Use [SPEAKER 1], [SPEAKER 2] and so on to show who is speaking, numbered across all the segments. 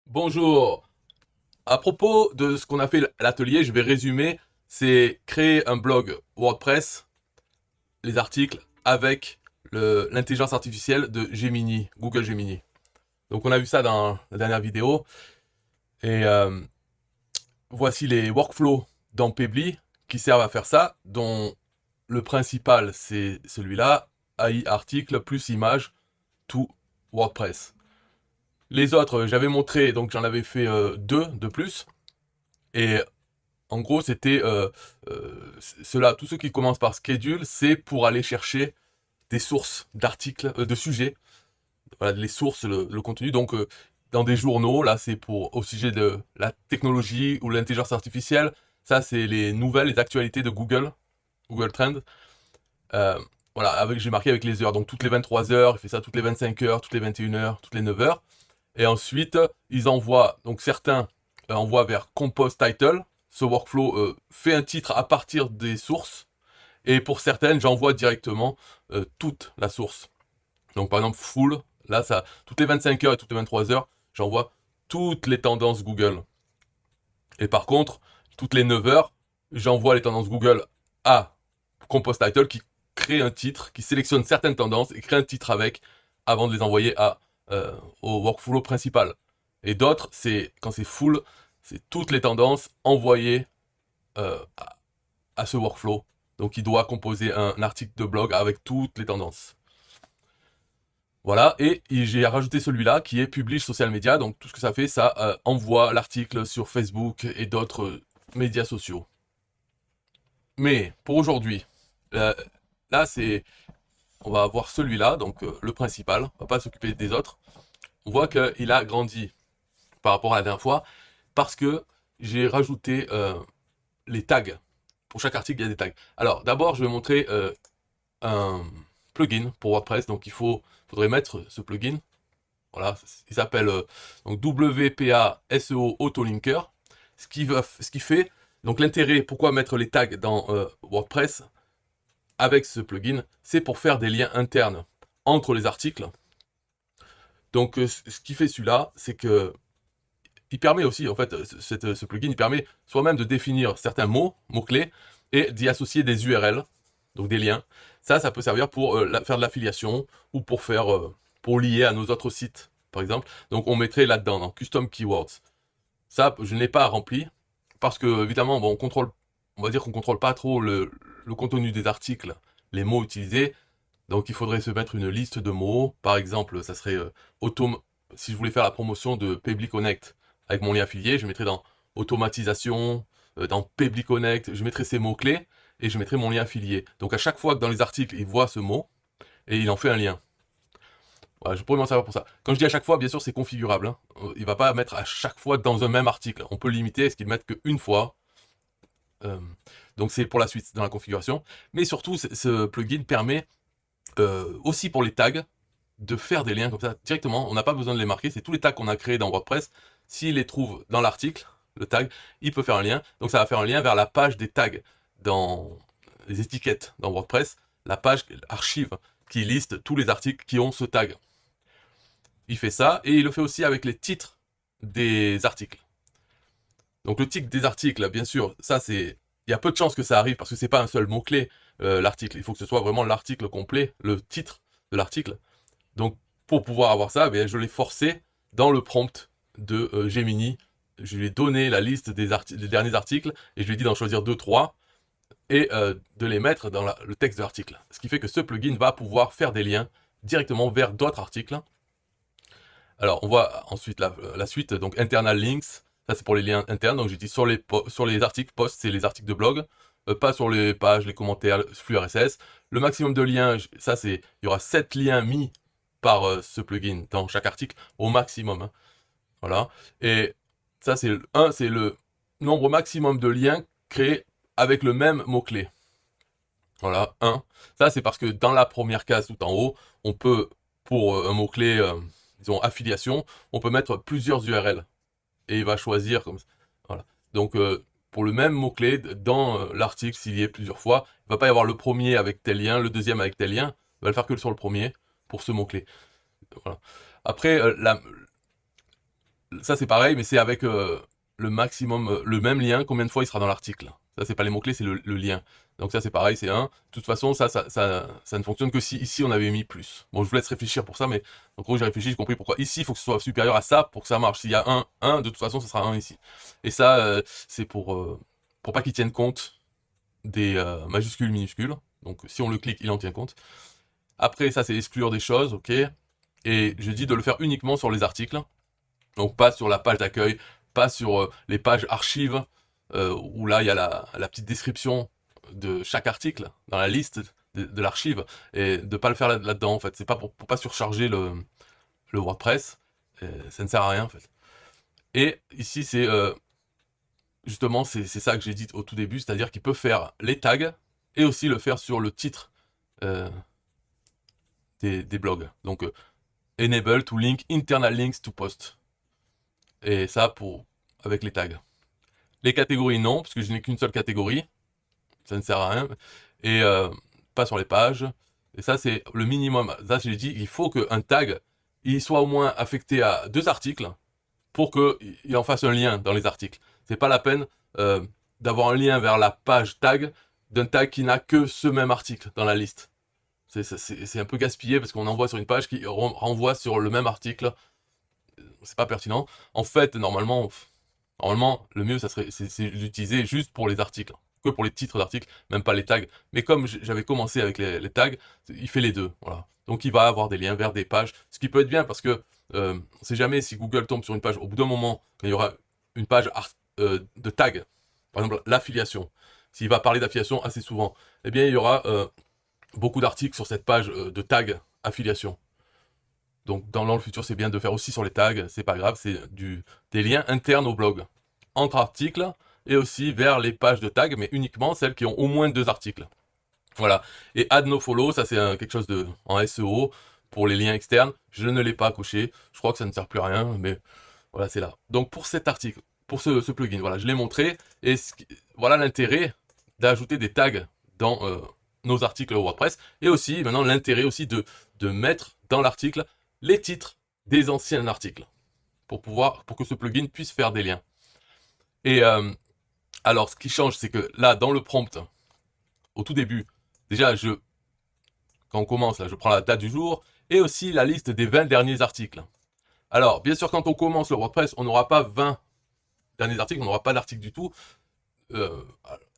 [SPEAKER 1] Bonjour. À propos de ce qu'on a fait à l'atelier, je vais résumer. C'est créer un blog WordPress, les articles avec l'intelligence artificielle de Gemini, Google Gemini. Donc on a vu ça dans la dernière vidéo. Et voici les workflows dans Pebly qui servent à faire ça, dont le principal c'est celui-là, AI article plus image, tout WordPress. Les autres, j'avais montré, donc j'en avais fait deux de plus. Et en gros, c'était cela, tous ceux qui commencent par schedule, c'est pour aller chercher des sources d'articles, de sujets, voilà, les sources, le contenu. Donc, dans des journaux, là, c'est pour au sujet de la technologie ou l'intelligence artificielle. Ça, c'est les nouvelles, les actualités de Google, Google Trends. Euh, voilà, j'ai marqué avec les heures. Donc, toutes les 23 heures, il fait ça toutes les 25 heures, toutes les 21 heures, toutes les 9 heures. Et ensuite, ils envoient, donc certains envoient vers Compose Title. Ce workflow fait un titre à partir des sources. Et pour certaines, j'envoie directement toute la source. Donc par exemple, full, là, ça, toutes les 25 heures et toutes les 23 heures, j'envoie toutes les tendances Google. Et par contre, toutes les 9 heures, j'envoie les tendances Google à Compose Title qui crée un titre, qui sélectionne certaines tendances et crée un titre avec avant de les envoyer au workflow principal. Et d'autres, c'est quand c'est full, c'est toutes les tendances envoyées à ce workflow. Donc il doit composer un article de blog avec toutes les tendances. Voilà, et j'ai rajouté celui-là qui est Publish Social Media. Donc tout ce que ça fait, ça envoie l'article sur Facebook et d'autres médias sociaux. Mais pour aujourd'hui, euh, là c'est, on va voir celui-là, donc le principal. On va pas s'occuper des autres. On voit qu'il a grandi par rapport à la dernière fois parce que j'ai rajouté les tags. Pour chaque article, il y a des tags. Alors d'abord, je vais montrer un plugin pour WordPress. Donc faudrait mettre ce plugin. Voilà, il s'appelle donc WPA SEO Autolinker. Ce qui fait, donc l'intérêt, pourquoi mettre les tags dans WordPress avec ce plugin, c'est pour faire des liens internes entre les articles. Donc ce qui fait celui-là, c'est que il permet aussi, en fait, ce plugin, il permet soi-même de définir certains mots-clés, et d'y associer des URL, donc des liens. Ça peut servir pour faire de l'affiliation ou pour lier à nos autres sites, par exemple. Donc on mettrait là-dedans, dans Custom Keywords. Ça, je ne l'ai pas rempli, parce que, évidemment, bon, on va dire qu'on contrôle pas trop le contenu des articles, les mots utilisés. Donc il faudrait se mettre une liste de mots. Par exemple, ça serait si je voulais faire la promotion de Pebly Connect avec mon lien affilié, je mettrais dans automatisation, dans Pebly Connect, je mettrais ces mots-clés et je mettrais mon lien affilié. Donc à chaque fois que dans les articles, il voit ce mot et il en fait un lien. Voilà, je pourrais m'en servir pour ça. Quand je dis à chaque fois, bien sûr, c'est configurable, hein. Il va pas mettre à chaque fois dans un même article. On peut limiter à ce qu'il mette qu'une fois. Euh, donc c'est pour la suite dans la configuration. Mais surtout, ce plugin permet aussi pour les tags, de faire des liens comme ça directement. On n'a pas besoin de les marquer. C'est tous les tags qu'on a créés dans WordPress. S'il les trouve dans l'article, le tag, il peut faire un lien. Donc ça va faire un lien vers la page des tags dans les étiquettes dans WordPress, la page archive qui liste tous les articles qui ont ce tag. Il fait ça et il le fait aussi avec les titres des articles. Donc le titre des articles, bien sûr, ça c'est, il y a peu de chances que ça arrive parce que c'est pas un seul mot clé l'article. Il faut que ce soit vraiment l'article complet, le titre de l'article. Donc, pour pouvoir avoir ça, eh je l'ai forcé dans le prompt de Gemini. Je lui ai donné la liste des derniers articles et je lui ai dit d'en choisir 2, 3 et de les mettre dans le texte de l'article. Ce qui fait que ce plugin va pouvoir faire des liens directement vers d'autres articles. Alors, on voit ensuite la suite, donc internal links. Ça, c'est pour les liens internes. Donc, j'ai dit sur les articles, posts, c'est les articles de blog. Pas sur les pages, les commentaires, le flux RSS. Le maximum de liens, ça, il y aura 7 liens mis par ce plugin dans chaque article au maximum, hein. Voilà. Et ça, c'est le nombre maximum de liens créés avec le même mot-clé. Voilà, 1. Ça, c'est parce que dans la première case tout en haut, on peut, pour un mot-clé, disons, affiliation, on peut mettre plusieurs URL. Et il va choisir comme ça. Voilà. Donc, pour le même mot-clé, dans l'article, s'il y est plusieurs fois, il ne va pas y avoir le premier avec tel lien, le deuxième avec tel lien. Il va le faire que sur le premier, pour ce mot-clé. Voilà. Après, ça c'est pareil, mais c'est avec le maximum, le même lien, combien de fois il sera dans l'article. Ça, c'est pas les mots-clés, c'est le lien. Donc ça, c'est pareil, c'est 1. De toute façon, ça ne fonctionne que si ici, on avait mis plus. Bon, je vous laisse réfléchir pour ça, mais en gros, j'ai réfléchi, j'ai compris pourquoi. Ici, il faut que ce soit supérieur à ça pour que ça marche. S'il y a 1, de toute façon, ce sera 1 ici. Et ça, c'est pour pas qu'il tienne compte des majuscules, minuscules. Donc, si on le clique, il en tient compte. Après, ça, c'est exclure des choses, ok. Et je dis de le faire uniquement sur les articles. Donc, pas sur la page d'accueil, pas sur les pages archives, où là, il y a la petite description de chaque article dans la liste de l'archive, et de pas le faire là-dedans, en fait. C'est pas pour pas surcharger le WordPress, ça ne sert à rien, en fait. Et ici, c'est justement, c'est ça que j'ai dit au tout début, c'est-à-dire qu'il peut faire les tags, et aussi le faire sur le titre euh, des blogs. Donc, enable to link internal links to post. Et ça, avec les tags. Les catégories, non, parce que je n'ai qu'une seule catégorie. Ça ne sert à rien. Et pas sur les pages. Et ça, c'est le minimum. Ça, j'ai dit, il faut qu'un tag, il soit au moins affecté à 2 articles pour qu'il en fasse un lien dans les articles. C'est pas la peine d'avoir un lien vers la page tag d'un tag qui n'a que ce même article dans la liste. C'est un peu gaspillé parce qu'on envoie sur une page qui renvoie sur le même article. C'est pas pertinent. En fait, normalement, le mieux, ça serait, c'est d'utiliser juste pour les articles, que pour les titres d'articles, même pas les tags. Mais comme j'avais commencé avec les tags, il fait les deux, voilà. Donc il va avoir des liens vers des pages, ce qui peut être bien parce que on sait jamais si Google tombe sur une page. Au bout d'un moment, il y aura une page de tag, par exemple l'affiliation. S'il va parler d'affiliation assez souvent, eh bien il y aura beaucoup d'articles sur cette page de tag affiliation. Donc dans le futur, c'est bien de faire aussi sur les tags, c'est pas grave, c'est des liens internes au blog, entre articles, et aussi vers les pages de tag, mais uniquement celles qui ont au moins 2 articles. Voilà. Et add no follow, ça c'est quelque chose en SEO, pour les liens externes, je ne l'ai pas coché, je crois que ça ne sert plus à rien, mais voilà, c'est là. Donc pour cet article, pour ce plugin, voilà, je l'ai montré, et voilà l'intérêt d'ajouter des tags dans nos articles WordPress, et aussi maintenant l'intérêt aussi de mettre dans l'article les titres des anciens articles pour que ce plugin puisse faire des liens. Et alors, ce qui change, c'est que là, dans le prompt, au tout début, déjà, quand on commence, là, je prends la date du jour et aussi la liste des 20 derniers articles. Alors, bien sûr, quand on commence le WordPress, on n'aura pas 20 derniers articles, on n'aura pas d'article du tout.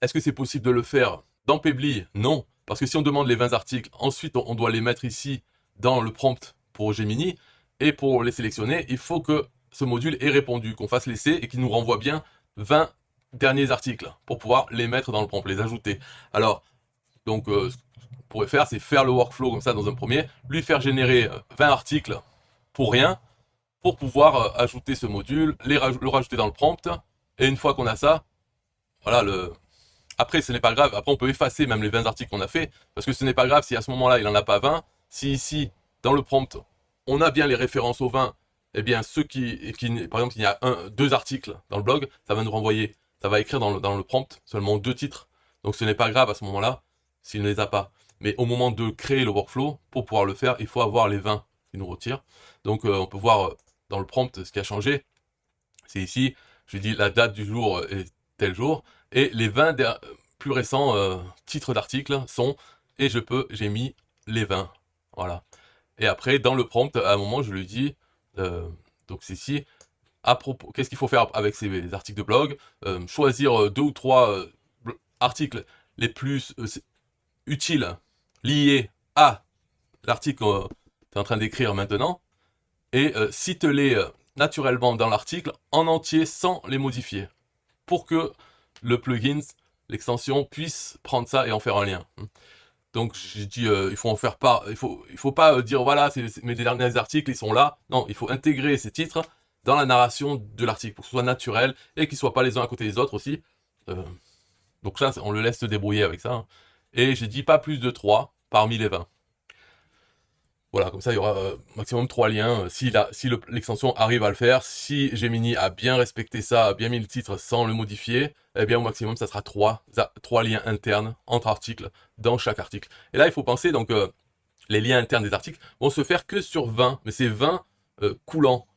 [SPEAKER 1] Est-ce que c'est possible de le faire dans Pebly? Non, parce que si on demande les 20 articles, ensuite on doit les mettre ici dans le prompt pour Gemini, et pour les sélectionner, il faut que ce module ait répondu, qu'on fasse l'essai et qu'il nous renvoie bien 20 derniers articles pour pouvoir les mettre dans le prompt, les ajouter. Alors, donc, ce qu'on pourrait faire, c'est faire le workflow comme ça dans un premier, lui faire générer 20 articles pour rien, pour pouvoir ajouter ce module, le rajouter dans le prompt, et une fois qu'on a ça, voilà, après, ce n'est pas grave. Après, on peut effacer même les 20 articles qu'on a fait, parce que ce n'est pas grave si à ce moment-là, il n'en a pas 20. Si ici, dans le prompt, on a bien les références aux 20, eh bien, par exemple, il y a 2 articles dans le blog, ça va nous renvoyer, ça va écrire dans le prompt seulement 2 titres. Donc, ce n'est pas grave à ce moment-là, s'il ne les a pas. Mais au moment de créer le workflow, pour pouvoir le faire, il faut avoir les 20 qui nous retirent. Donc, on peut voir dans le prompt ce qui a changé. C'est ici, je dis la date du jour est tel jour, et les 20 plus récents titres d'articles sont, et j'ai mis les 20. Voilà. Et après, dans le prompt, à un moment, je lui dis, donc c'est ici, à propos, qu'est-ce qu'il faut faire avec ces articles de blog? Choisir 2 ou 3 articles les plus utiles, liés à l'article que tu es en train d'écrire maintenant, et cite-les naturellement dans l'article en entier sans les modifier, pour que le plugin, l'extension, puisse prendre ça et en faire un lien. Donc j'ai dit, il faut en faire part, il faut pas dire voilà, mes derniers articles, ils sont là. Non, il faut intégrer ces titres dans la narration de l'article pour que ce soit naturel et qu'ils soient pas les uns à côté des autres aussi. Donc ça, on le laisse se débrouiller avec ça. Et j'ai dit pas plus de 3 parmi les 20. Voilà, comme ça il y aura maximum 3 liens, si l'extension arrive à le faire, si Gemini a bien respecté ça, a bien mis le titre sans le modifier, eh bien au maximum ça sera 3 liens internes entre articles dans chaque article. Et là il faut penser, donc les liens internes des articles vont se faire que sur 20, mais c'est 20 coulants.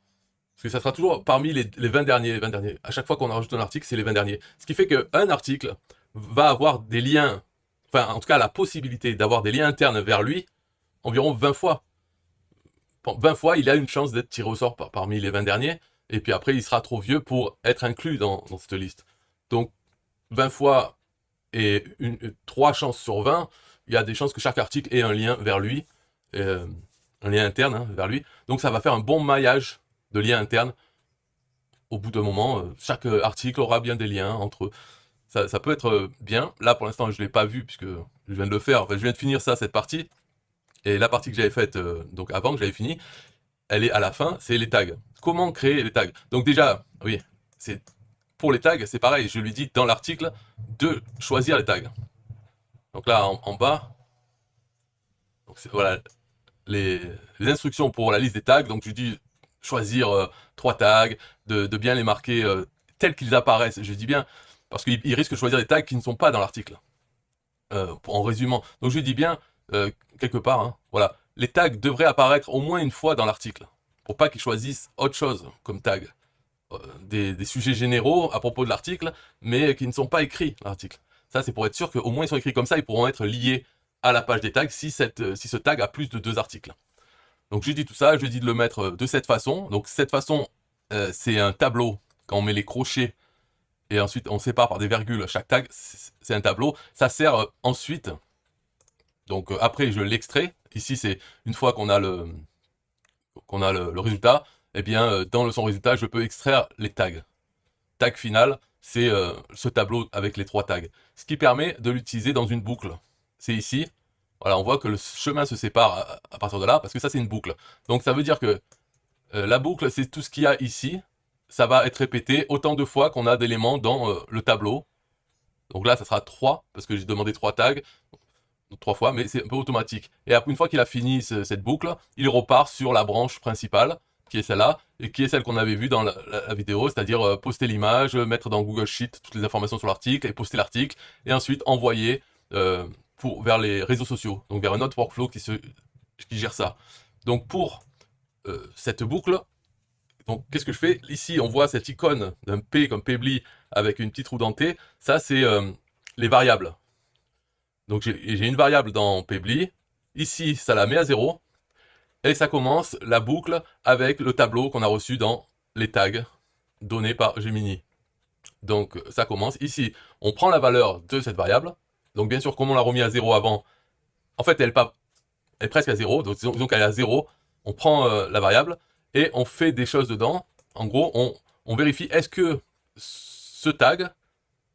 [SPEAKER 1] Parce que ça sera toujours parmi les 20 derniers, les 20 derniers. À chaque fois qu'on rajoute un article, c'est les 20 derniers. Ce qui fait qu'un article va avoir des liens, enfin en tout cas la possibilité d'avoir des liens internes vers lui environ 20 fois. Bon, 20 fois, il a une chance d'être tiré au sort parmi les 20 derniers, et puis après, il sera trop vieux pour être inclus dans cette liste. Donc, 20 fois et 3 chances sur 20, il y a des chances que chaque article ait un lien vers lui, un lien interne vers lui. Donc, ça va faire un bon maillage de liens internes. Au bout d'un moment, chaque article aura bien des liens entre eux. Ça peut être bien. Là, pour l'instant, je ne l'ai pas vu, puisque je viens de le faire. Enfin, je viens de finir ça, cette partie. Et la partie que j'avais faite donc avant que j'avais fini, elle est à la fin, c'est les tags. Comment créer les tags? Donc déjà, oui, c'est pour les tags, c'est pareil, je lui dis dans l'article de choisir les tags. Donc là, en bas, donc voilà les instructions pour la liste des tags. Donc je lui dis choisir 3 tags, de bien les marquer tels qu'ils apparaissent. Je dis bien, parce qu'il risque de choisir des tags qui ne sont pas dans l'article, en résumant. Donc je lui dis bien, quelque part, voilà, les tags devraient apparaître au moins une fois dans l'article, pour pas qu'ils choisissent autre chose comme tag. Des sujets généraux à propos de l'article, mais qui ne sont pas écrits dans l'article. Ça, c'est pour être sûr qu'au moins ils sont écrits comme ça, ils pourront être liés à la page des tags si ce tag a plus de 2 articles. Donc je lui dis tout ça, je lui dis de le mettre de cette façon. Donc cette façon, c'est un tableau, quand on met les crochets, et ensuite on sépare par des virgules chaque tag, c'est un tableau. Ça sert ensuite, donc après je l'extrais. Ici c'est une fois qu'on a le résultat, eh bien dans son résultat je peux extraire les tags. Tag final, c'est ce tableau avec les 3 tags. Ce qui permet de l'utiliser dans une boucle. C'est ici. Voilà, on voit que le chemin se sépare à partir de là, parce que ça c'est une boucle. Donc ça veut dire que la boucle, c'est tout ce qu'il y a ici. Ça va être répété autant de fois qu'on a d'éléments dans le tableau. Donc là, ça sera 3, parce que j'ai demandé 3 tags, 3 fois, mais c'est un peu automatique. Et une fois qu'il a fini cette boucle, il repart sur la branche principale, qui est celle-là, et qui est celle qu'on avait vue dans la vidéo, c'est-à-dire poster l'image, mettre dans Google Sheet toutes les informations sur l'article, et poster l'article, et ensuite envoyer vers les réseaux sociaux, donc vers un autre workflow qui gère ça. Donc pour cette boucle, donc qu'est-ce que je fais? Ici, on voit cette icône d'un P comme Pebly avec une petite roue dentée. Ça, c'est les variables. Donc j'ai une variable dans Pebly. Ici, ça la met à 0. Et ça commence la boucle avec le tableau qu'on a reçu dans les tags donnés par Gemini. Donc ça commence. Ici, on prend la valeur de cette variable. Donc bien sûr, comme on l'a remis à 0 avant, en fait, elle est presque à 0. Donc disons qu'elle est à 0. On prend la variable et on fait des choses dedans. En gros, on vérifie est-ce que ce tag,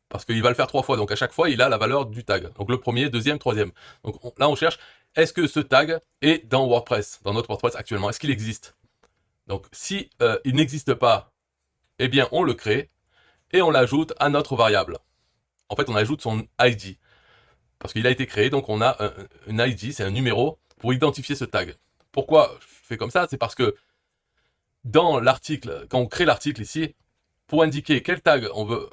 [SPEAKER 1] parce qu'il va le faire 3 fois, donc à chaque fois, il a la valeur du tag. Donc le premier, deuxième, troisième. Donc là, on cherche, est-ce que ce tag est dans WordPress, dans notre WordPress actuellement? Est-ce qu'il existe? Donc si il n'existe pas, eh bien on le crée et on l'ajoute à notre variable. En fait, on ajoute son ID. Parce qu'il a été créé, donc on a un ID, c'est un numéro, pour identifier ce tag. Pourquoi je fais comme ça? C'est parce que dans l'article, quand on crée l'article ici, pour indiquer quel tag on veut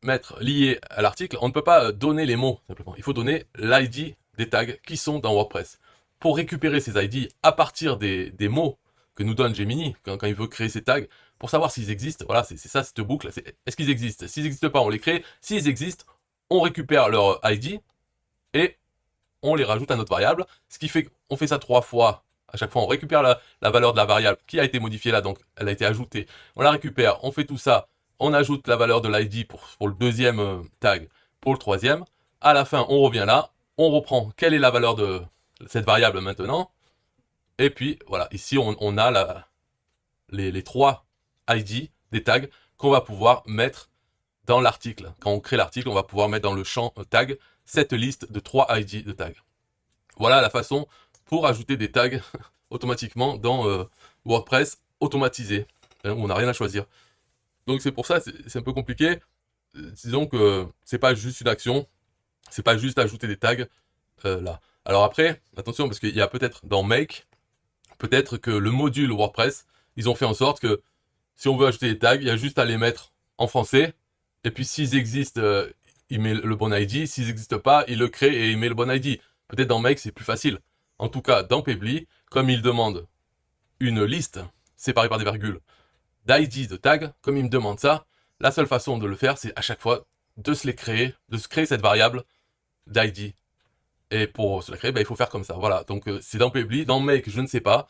[SPEAKER 1] mettre lié à l'article, on ne peut pas donner les mots, simplement. Il faut donner l'ID des tags qui sont dans WordPress. Pour récupérer ces ID à partir des mots que nous donne Gemini, quand il veut créer ces tags, pour savoir s'ils existent, voilà, c'est ça cette boucle, est-ce qu'ils existent? S'ils n'existent pas, on les crée. S'ils existent, on récupère leur ID, et on les rajoute à notre variable, ce qui fait qu'on fait ça 3 fois. À chaque fois, on récupère la valeur de la variable qui a été modifiée là, donc elle a été ajoutée. On la récupère, on fait tout ça, on ajoute la valeur de l'ID pour le deuxième tag, pour le troisième. À la fin, on revient là, on reprend quelle est la valeur de cette variable maintenant. Et puis, voilà, ici, on a les 3 ID des tags qu'on va pouvoir mettre dans l'article. Quand on crée l'article, on va pouvoir mettre dans le champ tag cette liste de 3 ID de tags. Voilà la façon pour ajouter des tags automatiquement dans WordPress automatisé, où on n'a rien à choisir. Donc c'est pour ça, c'est un peu compliqué. Disons que c'est pas juste une action, c'est pas juste ajouter des tags là. Alors après, attention, parce qu'il y a peut-être dans Make, peut-être que le module WordPress, ils ont fait en sorte que si on veut ajouter des tags, il y a juste à les mettre en français, et puis s'ils existent, il met le bon ID, s'ils n'existent pas, il le crée et il met le bon ID. Peut-être dans Make, c'est plus facile. En tout cas, dans Pebly, comme il demande une liste séparée par des virgules d'ID de tag, comme il me demande ça, la seule façon de le faire, c'est à chaque fois de se créer cette variable d'ID. Et pour se la créer, il faut faire comme ça. Voilà, donc c'est dans Pebly. Dans Make, je ne sais pas.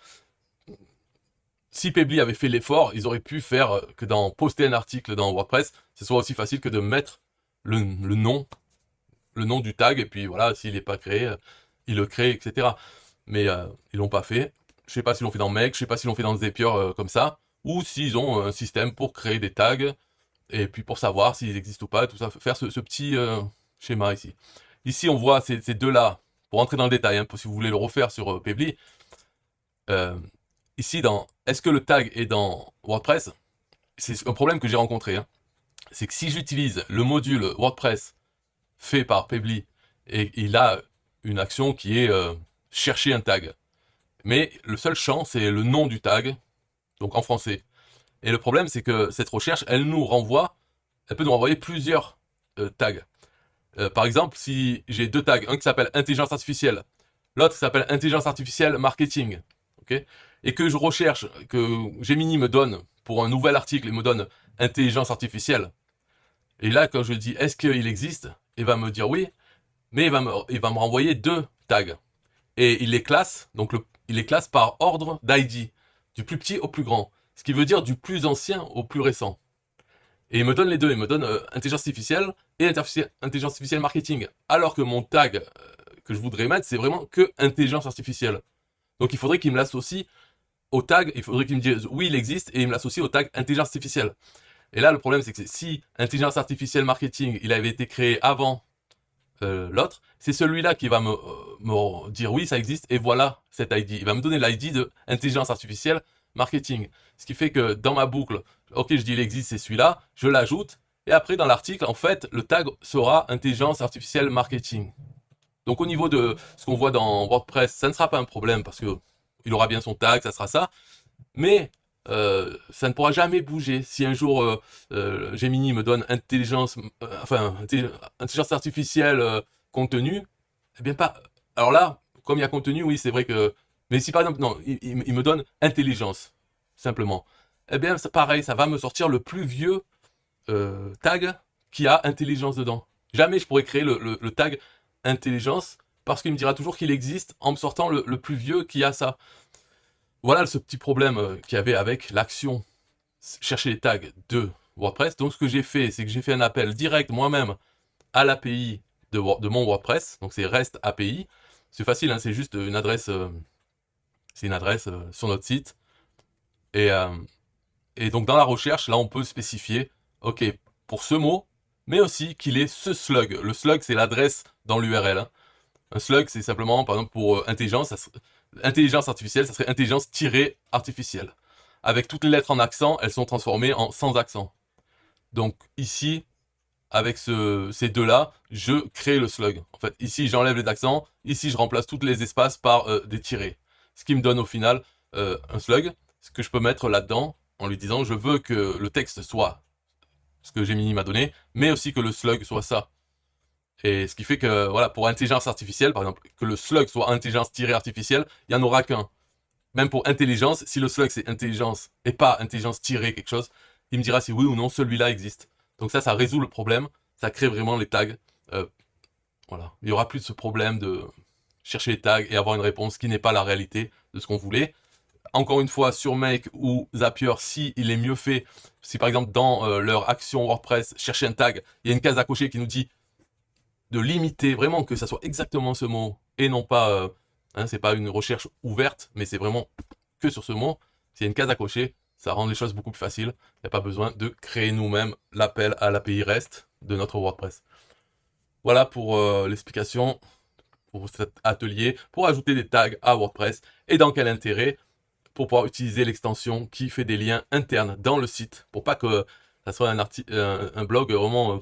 [SPEAKER 1] Si Pebly avait fait l'effort, ils auraient pu faire que dans poster un article dans WordPress, ce soit aussi facile que de mettre le nom du tag, et puis voilà, s'il n'est pas créé, il le crée, etc. Mais ils l'ont pas fait. Je sais pas s'ils l'ont fait dans Make, je sais pas s'ils l'ont fait dans Zapier comme ça, ou s'ils ont un système pour créer des tags, et puis pour savoir s'ils existent ou pas, tout ça, faire ce petit schéma ici. Ici, on voit ces deux-là, pour entrer dans le détail, hein, si vous voulez le refaire sur Pebly. Ici, est-ce que le tag est dans WordPress? C'est un problème que j'ai rencontré. Hein. C'est que si j'utilise le module WordPress fait par Pebly, et il a une action qui est chercher un tag. Mais le seul champ, c'est le nom du tag, donc en français. Et le problème, c'est que cette recherche, elle peut nous renvoyer plusieurs tags. Par exemple, si j'ai deux tags, un qui s'appelle intelligence artificielle, l'autre qui s'appelle intelligence artificielle marketing, okay, et que je recherche, que Gemini me donne pour un nouvel article, il me donne intelligence artificielle. Et là, quand je dis est-ce qu'il existe, il va me dire oui, mais il va me renvoyer deux tags. Et il les classe, donc il les classe par ordre d'ID, du plus petit au plus grand. Ce qui veut dire du plus ancien au plus récent. Et il me donne les deux, il me donne intelligence artificielle et intelligence artificielle marketing. Alors que mon tag que je voudrais mettre, c'est vraiment que intelligence artificielle. Donc il faudrait qu'il me l'associe au tag, il faudrait qu'il me dise oui, il existe, et il me l'associe au tag intelligence artificielle. Et là, le problème, c'est que si intelligence artificielle marketing, il avait été créé avant l'autre, c'est celui-là qui va me dire oui, ça existe, et voilà cet ID. Il va me donner l'ID de intelligence artificielle marketing. Ce qui fait que dans ma boucle, ok, je dis il existe, c'est celui-là, je l'ajoute, et après dans l'article, en fait, le tag sera intelligence artificielle marketing. Donc au niveau de ce qu'on voit dans WordPress, ça ne sera pas un problème parce que il aura bien son tag, ça sera ça. Mais ça ne pourra jamais bouger. Si un jour Gemini me donne intelligence artificielle contenu, eh bien pas. Alors là, comme il y a contenu, oui, c'est vrai que. Mais si par exemple, non, il me donne intelligence, simplement. Eh bien, c'est pareil, ça va me sortir le plus vieux tag qui a intelligence dedans. Jamais je pourrais créer le tag intelligence parce qu'il me dira toujours qu'il existe en me sortant le plus vieux qui a ça. Voilà ce petit problème qu'il y avait avec l'action chercher les tags de WordPress. Donc ce que j'ai fait, c'est que j'ai fait un appel direct moi-même à l'API de mon WordPress. Donc c'est REST API. C'est facile, hein, c'est juste une adresse, sur notre site. Et donc dans la recherche, là on peut spécifier, ok, pour ce mot, mais aussi qu'il est ce slug. Le slug, c'est l'adresse dans l'URL. Hein. Un slug, c'est simplement, par exemple, pour intelligence artificielle, ça serait intelligence-artificielle. Avec toutes les lettres en accent, elles sont transformées en sans accent. Donc ici, avec ces deux-là, je crée le slug. En fait, ici, j'enlève les accents. Ici, je remplace tous les espaces par des tirés. Ce qui me donne au final un slug, ce que je peux mettre là-dedans en lui disant je veux que le texte soit ce que Gemini m'a donné, mais aussi que le slug soit ça. Et ce qui fait que, voilà, pour intelligence artificielle, par exemple, que le slug soit intelligence-artificielle, il n'y en aura qu'un. Même pour intelligence, si le slug c'est intelligence et pas intelligence quelque chose, il me dira si oui ou non celui-là existe. Donc ça résout le problème, ça crée vraiment les tags. Voilà, il n'y aura plus de ce problème de chercher les tags et avoir une réponse qui n'est pas la réalité de ce qu'on voulait. Encore une fois, sur Make ou Zapier, si il est mieux fait, si par exemple dans leur action WordPress, chercher un tag, il y a une case à cocher qui nous dit de limiter vraiment que ça soit exactement ce mot et non pas, c'est pas une recherche ouverte, mais c'est vraiment que sur ce mot. S'il y a une case à cocher, ça rend les choses beaucoup plus faciles. Il n'y a pas besoin de créer nous-mêmes l'appel à l'API REST de notre WordPress. Voilà pour l'explication pour cet atelier, pour ajouter des tags à WordPress et dans quel intérêt, pour pouvoir utiliser l'extension qui fait des liens internes dans le site, pour pas que ça soit un blog vraiment...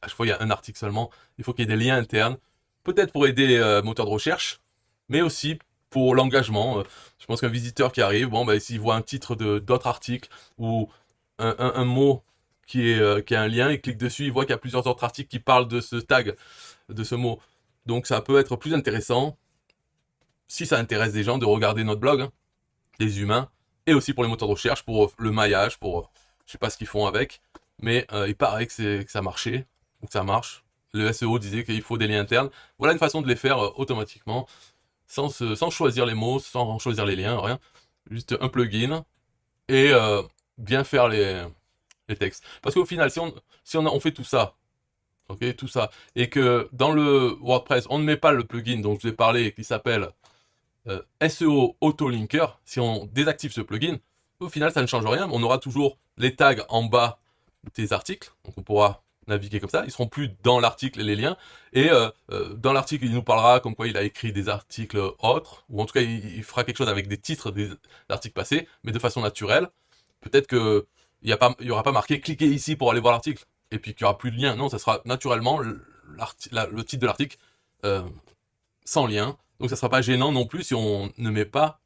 [SPEAKER 1] à chaque fois, il y a un article seulement. Il faut qu'il y ait des liens internes. Peut-être pour aider moteurs de recherche, mais aussi pour l'engagement. Je pense qu'un visiteur qui arrive, s'il voit un titre d'autres articles ou un mot qui a un lien, il clique dessus, il voit qu'il y a plusieurs autres articles qui parlent de ce tag, de ce mot. Donc ça peut être plus intéressant, si ça intéresse des gens, de regarder notre blog, des humains, et aussi pour les moteurs de recherche, pour le maillage, pour je sais pas ce qu'ils font avec, mais il paraît que ça marchait, ou que ça marche. Le SEO disait qu'il faut des liens internes. Voilà une façon de les faire automatiquement, sans choisir les mots, sans choisir les liens, rien. Juste un plugin et bien faire les textes. Parce qu'au final, on fait tout ça, ok, tout ça, et que dans le WordPress, on ne met pas le plugin dont je vous ai parlé, qui s'appelle SEO Autolinker, si on désactive ce plugin, au final, ça ne change rien. On aura toujours les tags en bas des articles, donc on pourra naviguer comme ça. Ils seront plus dans l'article les liens, et dans l'article, il nous parlera comme quoi il a écrit des articles autres, ou en tout cas, il fera quelque chose avec des titres des articles passés, mais de façon naturelle. Peut-être que il y aura pas marqué cliquez ici pour aller voir l'article, et puis qu'il y aura plus de lien. Non, ça sera naturellement le titre de l'article sans lien. Donc ça sera pas gênant non plus si on ne met pas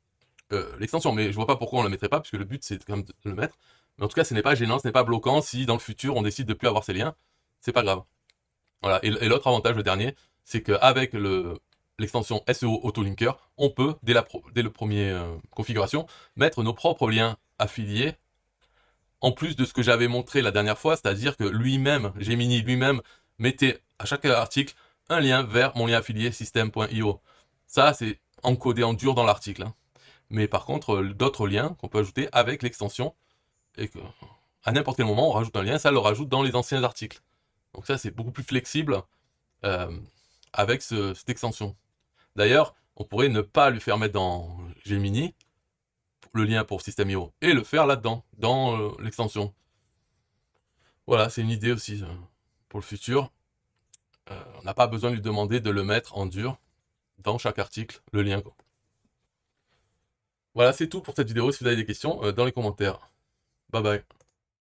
[SPEAKER 1] l'extension. Mais je vois pas pourquoi on la mettrait pas, puisque le but c'est quand même de le mettre. Mais en tout cas, ce n'est pas gênant, ce n'est pas bloquant si dans le futur on décide de plus avoir ces liens. C'est pas grave. Voilà. Et l'autre avantage, le dernier, c'est qu'avec l'extension SEO Autolinker, on peut, dès le premier configuration, mettre nos propres liens affiliés, en plus de ce que j'avais montré la dernière fois, c'est-à-dire que lui-même, Gemini lui-même, mettait à chaque article un lien vers mon lien affilié system.io. Ça, c'est encodé en dur dans l'article. Hein. Mais par contre, d'autres liens qu'on peut ajouter avec l'extension, et que à n'importe quel moment, on rajoute un lien, ça le rajoute dans les anciens articles. Donc ça, c'est beaucoup plus flexible euh, avec cette extension. D'ailleurs, on pourrait ne pas lui faire mettre dans Gemini le lien pour System.io et le faire là-dedans, dans l'extension. Voilà, c'est une idée aussi pour le futur. On n'a pas besoin de lui demander de le mettre en dur dans chaque article, le lien. Quoi. Voilà, c'est tout pour cette vidéo. Si vous avez des questions, dans les commentaires. Bye bye.